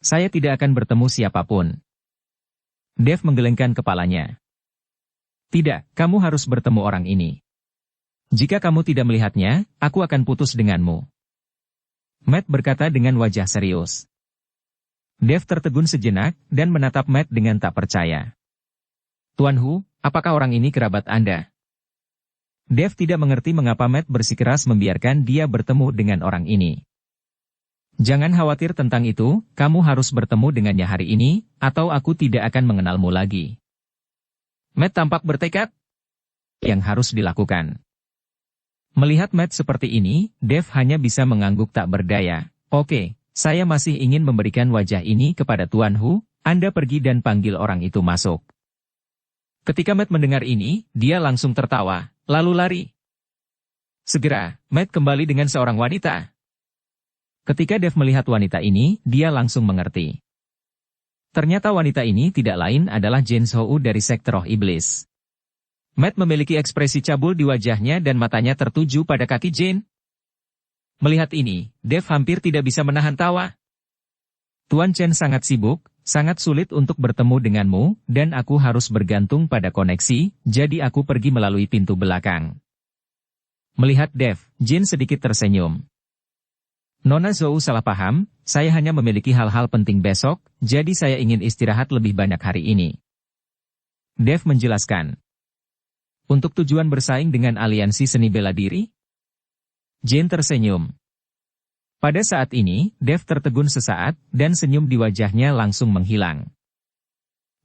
Saya tidak akan bertemu siapapun. Dev menggelengkan kepalanya. Tidak, kamu harus bertemu orang ini. Jika kamu tidak melihatnya, aku akan putus denganmu. Matt berkata dengan wajah serius. Dev tertegun sejenak dan menatap Matt dengan tak percaya. Tuan Hu, apakah orang ini kerabat Anda? Dev tidak mengerti mengapa Matt bersikeras membiarkan dia bertemu dengan orang ini. Jangan khawatir tentang itu, kamu harus bertemu dengannya hari ini, atau aku tidak akan mengenalmu lagi. Matt tampak bertekad. Yang harus dilakukan. Melihat Matt seperti ini, Dev hanya bisa mengangguk tak berdaya. Oke, saya masih ingin memberikan wajah ini kepada Tuan Hu, Anda pergi dan panggil orang itu masuk. Ketika Matt mendengar ini, dia langsung tertawa, lalu lari. Segera, Matt kembali dengan seorang wanita. Ketika Dev melihat wanita ini, dia langsung mengerti. Ternyata wanita ini tidak lain adalah Jane Zhou dari sekte roh iblis. Matt memiliki ekspresi cabul di wajahnya dan matanya tertuju pada kaki Jane. Melihat ini, Dev hampir tidak bisa menahan tawa. Tuan Chen sangat sibuk, sangat sulit untuk bertemu denganmu, dan aku harus bergantung pada koneksi, jadi aku pergi melalui pintu belakang. Melihat Dev, Jane sedikit tersenyum. Nona Zhou salah paham, saya hanya memiliki hal-hal penting besok, jadi saya ingin istirahat lebih banyak hari ini. Dev menjelaskan. Untuk tujuan bersaing dengan aliansi seni bela diri? Jane tersenyum. Pada saat ini, Dev tertegun sesaat, dan senyum di wajahnya langsung menghilang.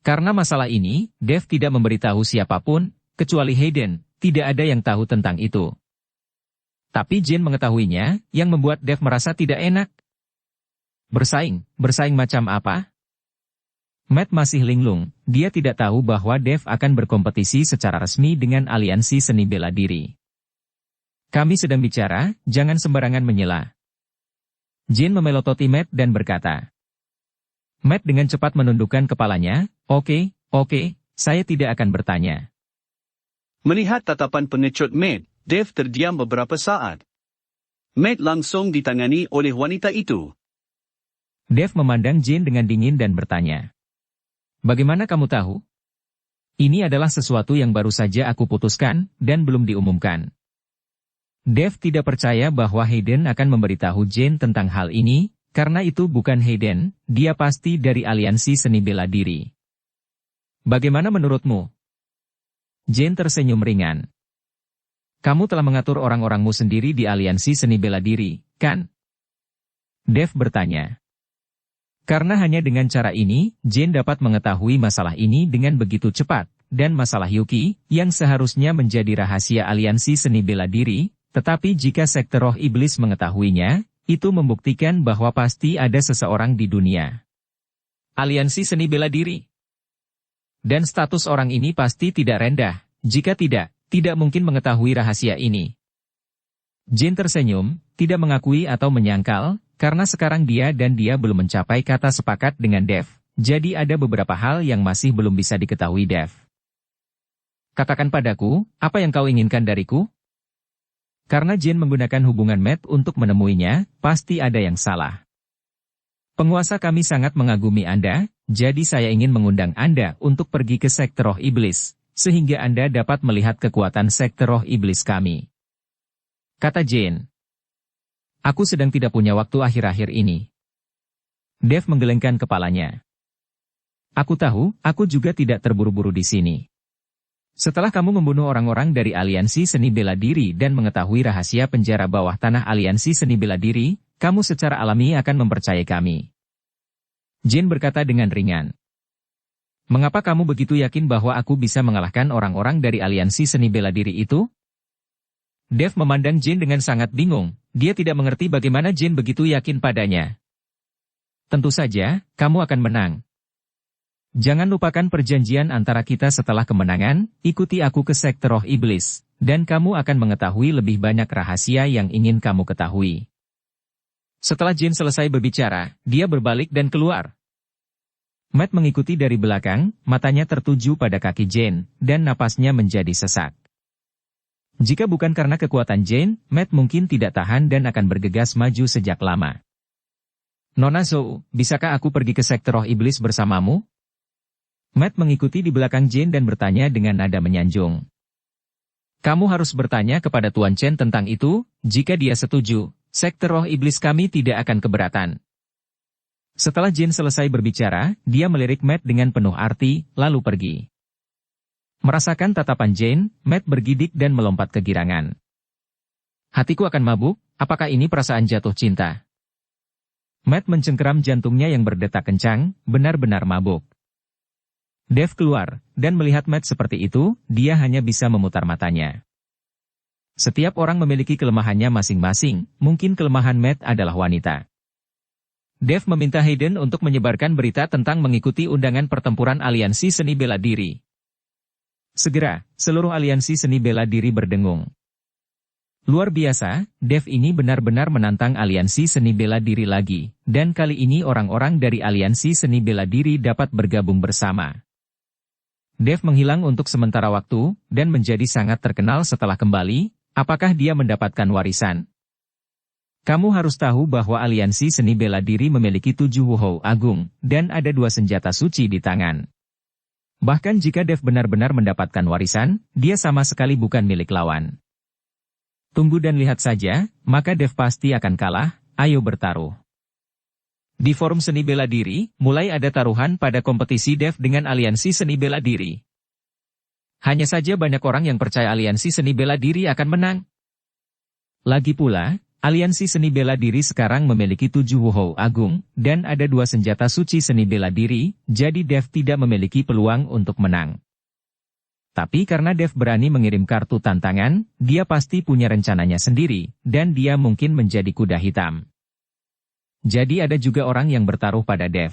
Karena masalah ini, Dev tidak memberitahu siapapun, kecuali Hayden, tidak ada yang tahu tentang itu. Tapi Jane mengetahuinya, yang membuat Dev merasa tidak enak. Bersaing macam apa? Matt masih linglung, dia tidak tahu bahwa Dev akan berkompetisi secara resmi dengan aliansi seni bela diri. Kami sedang bicara, jangan sembarangan menyela. Jane memelototi Matt dan berkata. Matt dengan cepat menundukkan kepalanya, oke, saya tidak akan bertanya. Melihat tatapan pengecut Matt, Dev terdiam beberapa saat. Matt langsung ditangani oleh wanita itu. Dev memandang Jane dengan dingin dan bertanya. Bagaimana kamu tahu? Ini adalah sesuatu yang baru saja aku putuskan, dan belum diumumkan. Dev tidak percaya bahwa Hayden akan memberitahu Jane tentang hal ini, karena itu bukan Hayden, dia pasti dari aliansi seni bela diri. Bagaimana menurutmu? Jane tersenyum ringan. Kamu telah mengatur orang-orangmu sendiri di aliansi seni bela diri, kan? Dev bertanya. Karena hanya dengan cara ini, Jane dapat mengetahui masalah ini dengan begitu cepat, dan masalah Yuki, yang seharusnya menjadi rahasia aliansi seni bela diri, tetapi jika sekte roh iblis mengetahuinya, itu membuktikan bahwa pasti ada seseorang di dunia. Aliansi seni bela diri. Dan status orang ini pasti tidak rendah, jika tidak mungkin mengetahui rahasia ini. Jane tersenyum, tidak mengakui atau menyangkal, karena sekarang dia belum mencapai kata sepakat dengan Dev, jadi ada beberapa hal yang masih belum bisa diketahui Dev. Katakan padaku, apa yang kau inginkan dariku? Karena Jane menggunakan hubungan Matt untuk menemuinya, pasti ada yang salah. Penguasa kami sangat mengagumi Anda, jadi saya ingin mengundang Anda untuk pergi ke sekte roh iblis, sehingga Anda dapat melihat kekuatan sekte roh iblis kami. Kata Jane. Aku sedang tidak punya waktu akhir-akhir ini. Dev menggelengkan kepalanya. Aku tahu, aku juga tidak terburu-buru di sini. Setelah kamu membunuh orang-orang dari aliansi seni bela diri dan mengetahui rahasia penjara bawah tanah aliansi seni bela diri, kamu secara alami akan mempercayai kami. Jane berkata dengan ringan. Mengapa kamu begitu yakin bahwa aku bisa mengalahkan orang-orang dari aliansi seni bela diri itu? Dev memandang Jane dengan sangat bingung, dia tidak mengerti bagaimana Jane begitu yakin padanya. Tentu saja, kamu akan menang. Jangan lupakan perjanjian antara kita setelah kemenangan, ikuti aku ke sekte roh iblis, dan kamu akan mengetahui lebih banyak rahasia yang ingin kamu ketahui. Setelah Jane selesai berbicara, dia berbalik dan keluar. Matt mengikuti dari belakang, matanya tertuju pada kaki Jane, dan napasnya menjadi sesak. Jika bukan karena kekuatan Jane, Matt mungkin tidak tahan dan akan bergegas maju sejak lama. Nona Zhou, bisakah aku pergi ke sektor roh iblis bersamamu? Matt mengikuti di belakang Jane dan bertanya dengan nada menyanjung. Kamu harus bertanya kepada Tuan Chen tentang itu, jika dia setuju, sektor roh iblis kami tidak akan keberatan. Setelah Jane selesai berbicara, dia melirik Matt dengan penuh arti, lalu pergi. Merasakan tatapan Jane, Matt bergidik dan melompat kegirangan. Hatiku akan mabuk, apakah ini perasaan jatuh cinta? Matt mencengkeram jantungnya yang berdetak kencang, benar-benar mabuk. Dev keluar, dan melihat Matt seperti itu, dia hanya bisa memutar matanya. Setiap orang memiliki kelemahannya masing-masing, mungkin kelemahan Matt adalah wanita. Dev meminta Hayden untuk menyebarkan berita tentang mengikuti undangan pertempuran aliansi seni bela diri. Segera, seluruh aliansi seni bela diri berdengung. Luar biasa, Dev ini benar-benar menantang aliansi seni bela diri lagi, dan kali ini orang-orang dari aliansi seni bela diri dapat bergabung bersama. Dev menghilang untuk sementara waktu, dan menjadi sangat terkenal setelah kembali. Apakah dia mendapatkan warisan? Kamu harus tahu bahwa aliansi seni bela diri memiliki 7 Wuhou agung, dan ada 2 senjata suci di tangan. Bahkan jika Dev benar-benar mendapatkan warisan, dia sama sekali bukan milik lawan. Tunggu dan lihat saja, maka Dev pasti akan kalah, ayo bertaruh. Di forum seni bela diri, mulai ada taruhan pada kompetisi Dev dengan aliansi seni bela diri. Hanya saja banyak orang yang percaya aliansi seni bela diri akan menang. Lagi pula, aliansi seni bela diri sekarang memiliki 7 Wuhou agung, dan ada 2 senjata suci seni bela diri, jadi Dev tidak memiliki peluang untuk menang. Tapi karena Dev berani mengirim kartu tantangan, dia pasti punya rencananya sendiri, dan dia mungkin menjadi kuda hitam. Jadi ada juga orang yang bertaruh pada Dev.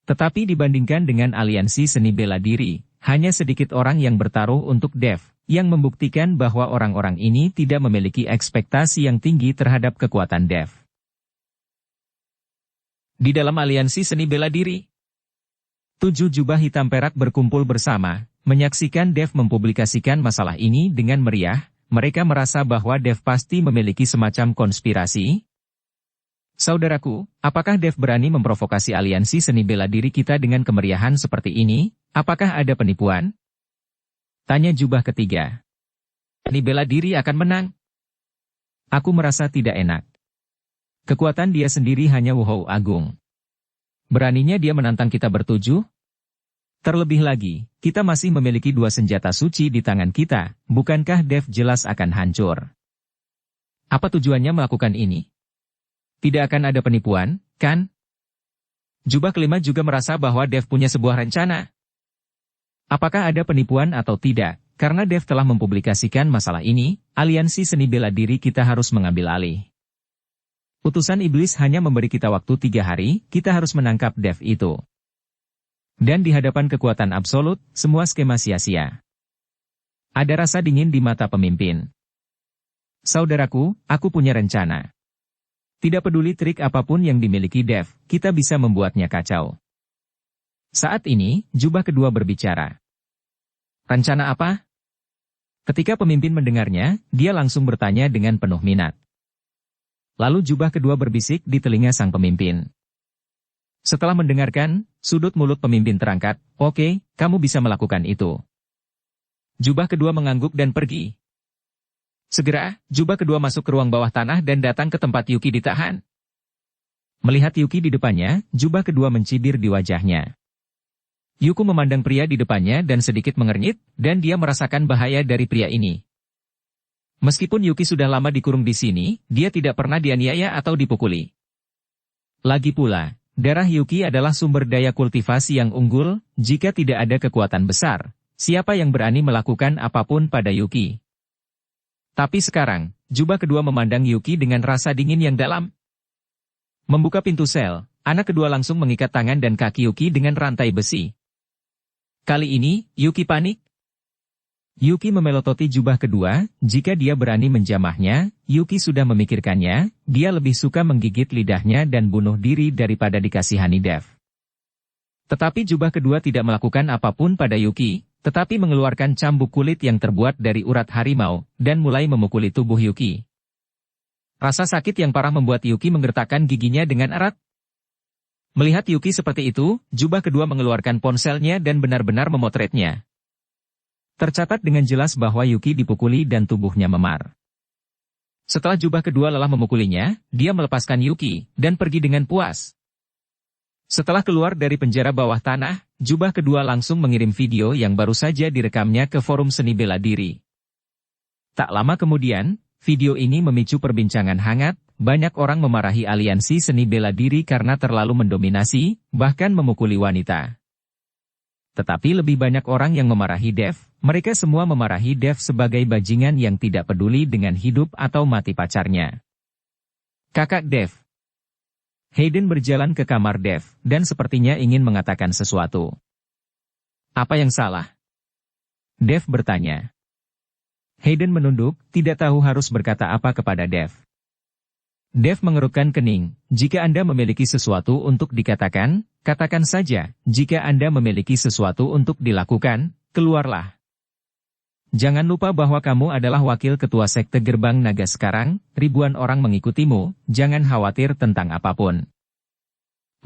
Tetapi dibandingkan dengan aliansi seni bela diri, hanya sedikit orang yang bertaruh untuk Dev, yang membuktikan bahwa orang-orang ini tidak memiliki ekspektasi yang tinggi terhadap kekuatan Dev. Di dalam aliansi seni bela diri, 7 jubah hitam perak berkumpul bersama, menyaksikan Dev mempublikasikan masalah ini dengan meriah. Mereka merasa bahwa Dev pasti memiliki semacam konspirasi. Saudaraku, apakah Dev berani memprovokasi aliansi seni bela diri kita dengan kemeriahan seperti ini? Apakah ada penipuan? Tanya jubah ketiga. Seni bela diri akan menang. Aku merasa tidak enak. Kekuatan dia sendiri hanya Wuhou agung. Beraninya dia menantang kita bertujuh? Terlebih lagi, kita masih memiliki 2 senjata suci di tangan kita, bukankah Dev jelas akan hancur? Apa tujuannya melakukan ini? Tidak akan ada penipuan, kan? Jubah kelima juga merasa bahwa Dev punya sebuah rencana. Apakah ada penipuan atau tidak? Karena Dev telah mempublikasikan masalah ini, aliansi seni bela diri kita harus mengambil alih. Utusan iblis hanya memberi kita waktu 3 hari, kita harus menangkap Dev itu. Dan di hadapan kekuatan absolut, semua skema sia-sia. Ada rasa dingin di mata pemimpin. Saudaraku, aku punya rencana. Tidak peduli trik apapun yang dimiliki Dev, kita bisa membuatnya kacau. Saat ini, jubah kedua berbicara. Rencana apa? Ketika pemimpin mendengarnya, dia langsung bertanya dengan penuh minat. Lalu jubah kedua berbisik di telinga sang pemimpin. Setelah mendengarkan, sudut mulut pemimpin terangkat, oke, kamu bisa melakukan itu. Jubah kedua mengangguk dan pergi. Segera, jubah kedua masuk ke ruang bawah tanah dan datang ke tempat Yuki ditahan. Melihat Yuki di depannya, jubah kedua mencibir di wajahnya. Yuki memandang pria di depannya dan sedikit mengernyit, dan dia merasakan bahaya dari pria ini. Meskipun Yuki sudah lama dikurung di sini, dia tidak pernah dianiaya atau dipukuli. Lagi pula, darah Yuki adalah sumber daya kultivasi yang unggul. Jika tidak ada kekuatan besar, siapa yang berani melakukan apapun pada Yuki? Tapi sekarang, jubah kedua memandang Yuki dengan rasa dingin yang dalam. Membuka pintu sel, anak kedua langsung mengikat tangan dan kaki Yuki dengan rantai besi. Kali ini, Yuki panik. Yuki memelototi jubah kedua, jika dia berani menjamahnya, Yuki sudah memikirkannya, dia lebih suka menggigit lidahnya dan bunuh diri daripada dikasihani Dev. Tetapi jubah kedua tidak melakukan apapun pada Yuki, tetapi mengeluarkan cambuk kulit yang terbuat dari urat harimau, dan mulai memukuli tubuh Yuki. Rasa sakit yang parah membuat Yuki menggertakkan giginya dengan erat. Melihat Yuki seperti itu, jubah kedua mengeluarkan ponselnya dan benar-benar memotretnya. Tercatat dengan jelas bahwa Yuki dipukuli dan tubuhnya memar. Setelah jubah kedua lelah memukulinya, dia melepaskan Yuki, dan pergi dengan puas. Setelah keluar dari penjara bawah tanah, jubah kedua langsung mengirim video yang baru saja direkamnya ke forum seni bela diri. Tak lama kemudian, video ini memicu perbincangan hangat, banyak orang memarahi aliansi seni bela diri karena terlalu mendominasi, bahkan memukuli wanita. Tetapi lebih banyak orang yang memarahi Dev, mereka semua memarahi Dev sebagai bajingan yang tidak peduli dengan hidup atau mati pacarnya. Kakak Dev. Hayden berjalan ke kamar Dev, dan sepertinya ingin mengatakan sesuatu. Apa yang salah? Dev bertanya. Hayden menunduk, tidak tahu harus berkata apa kepada Dev. Dev mengerutkan kening, jika Anda memiliki sesuatu untuk dikatakan, katakan saja, jika Anda memiliki sesuatu untuk dilakukan, keluarlah. Jangan lupa bahwa kamu adalah wakil ketua sekte Gerbang Naga sekarang, ribuan orang mengikutimu, jangan khawatir tentang apapun.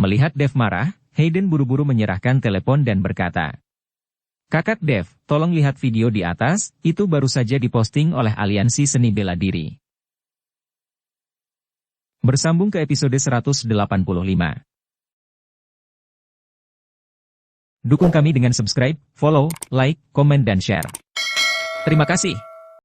Melihat Dev marah, Hayden buru-buru menyerahkan telepon dan berkata, Kakak Dev, tolong lihat video di atas, itu baru saja diposting oleh Aliansi Seni Bela Diri. Bersambung ke episode 185. Dukung kami dengan subscribe, follow, like, komen dan share. Terima kasih.